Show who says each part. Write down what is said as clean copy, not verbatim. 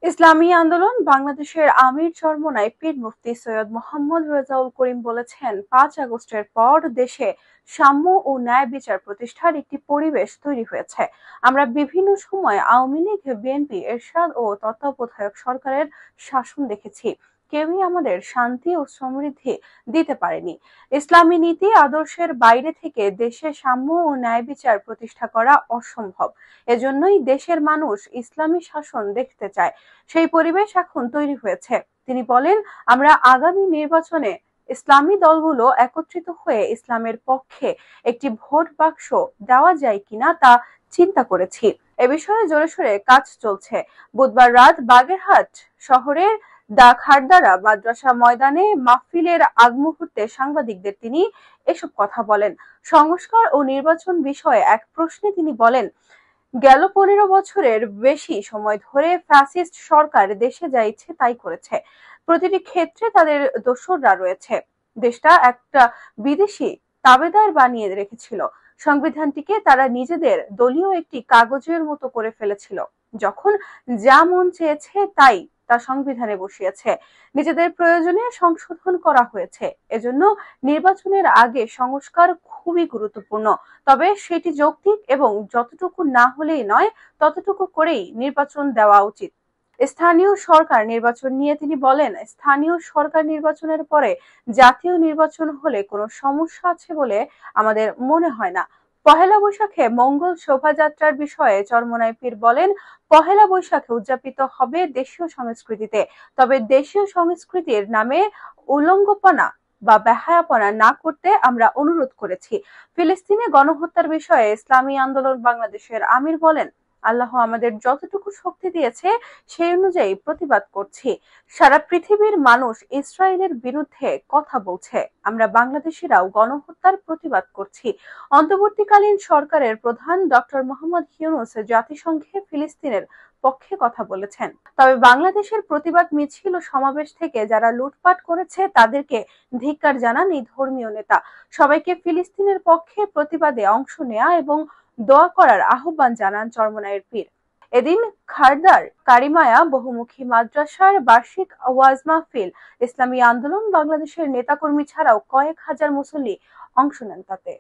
Speaker 1: ইসলামী আন্দোলন বাংলাদেশের আমির চরমোনাই পীর মুফতি সৈয়দ মোহাম্মদ রেজাউল করিম বলেছেন, 5 আগস্টের পর দেশে সাম্য ও ন্যায় বিচার প্রতিষ্ঠার একটি পরিবেশ তৈরি হয়েছে। আমরা বিভিন্ন সময় আওয়ামী লীগ, বিএনপি, এরশাদ ও তত্ত্বাবধায়ক সরকারের শাসন দেখেছি। কেউই আমাদের শান্তি ও সমৃদ্ধি দিতে পারেনি। ইসলামী নীতি আদর্শের বাইরে থেকে দেশে সাম্য ও ন্যায় বিচার প্রতিষ্ঠা করা অসম্ভব। এজন্যই দেশের মানুষ ইসলামী শাসন দেখতে চায়। সেই পরিবেশ এখন তৈরি হয়েছে। তিনি বলেন, আমরা আগামী নির্বাচনে ইসলামী দলগুলো একত্রিত হয়ে ইসলামের পক্ষে একটি ভোট বাক্স দেওয়া যায় কিনা তা চিন্তা করেছি। এ বিষয়ে জোরে সোরে কাজ চলছে। বুধবার রাত বাগেরহাট শহরের খারদারা মাদ্রাসা ময়দানে মাহফিলের আগ মুহূর্তে সাংবাদিকদের তিনি এসব কথা বলেন। সংস্কার ও নির্বাচন বিষয়ে এক প্রশ্নে তিনি বলেন, গেল 15 বছরের বেশি সময় ধরে ফ্যাসিস্ট সরকার দেশে যা ইচ্ছে তাই করেছে। প্রতিটি ক্ষেত্রে তাদের দোসররা রয়েছে। দেশটা একটা বিদেশি তাবেদার বানিয়ে রেখেছিল। সংবিধানটিকে তারা নিজেদের দলীয় একটি কাগজের মতো করে ফেলেছিল। যখন যা মন চেয়েছে তাই তা সংবিধানে বসিয়েছে। নিজেদের প্রয়োজনে সংশোধন করা হয়েছে। এজন্য নির্বাচনের আগে সংস্কার খুবই গুরুত্বপূর্ণ। তবে সেটি যৌক্তিক এবং যতটুকু না হলেই নয়, ততটুকু করেই নির্বাচন দেওয়া উচিত। স্থানীয় সরকার নির্বাচন নিয়ে তিনি বলেন, স্থানীয় সরকার নির্বাচনের পরে জাতীয় নির্বাচন হলে কোনো সমস্যা আছে বলে আমাদের মনে হয় না। পহেলা বৈশাখে মঙ্গল শোভাযাত্রার বিষয়ে চরমোনাই পীর বলেন, পহেলা বৈশাখে উদযাপিত হবে দেশীয় সংস্কৃতিতে। তবে দেশীয় সংস্কৃতির নামে উলঙ্গপনা বা বেহায়াপনা না করতে আমরা অনুরোধ করেছি। ফিলিস্তিনে গণহত্যার বিষয়ে ইসলামী আন্দোলন বাংলাদেশের আমির বলেন, আল্লাহ আমাদের যতটুকু শক্তি দিয়েছে সেই অনুযায়ী প্রতিবাদ করছি। সারা পৃথিবীর মানুষ ইসরায়েলের বিরুদ্ধে কথা বলছে। আমরা বাংলাদেশিরাও গণহত্যার প্রতিবাদ করছি। অন্তর্বর্তীকালীন সরকারের প্রধান ডক্টর মোহাম্মদ ইউনূস জাতিসংঘে ফিলিস্তিনের পক্ষে কথা বলেছেন। তবে বাংলাদেশের প্রতিবাদ মিছিল ও সমাবেশ থেকে যারা লুটপাট করেছে তাদেরকে ধিক্কার জানান এই ধর্মীয় নেতা। সবাইকে ফিলিস্তিনের পক্ষে প্রতিবাদে অংশ নেয়া এবং দোয়া করার আহ্বান জানান চরমোনাইয়ের পীর। এদিন খারদার কারিমায়া বহুমুখী মাদ্রাসার বার্ষিক ওয়াজ মাহফিল, ইসলামী আন্দোলন বাংলাদেশের নেতাকর্মী ছাড়াও কয়েক হাজার মুসল্লি অংশ নেন তাতে।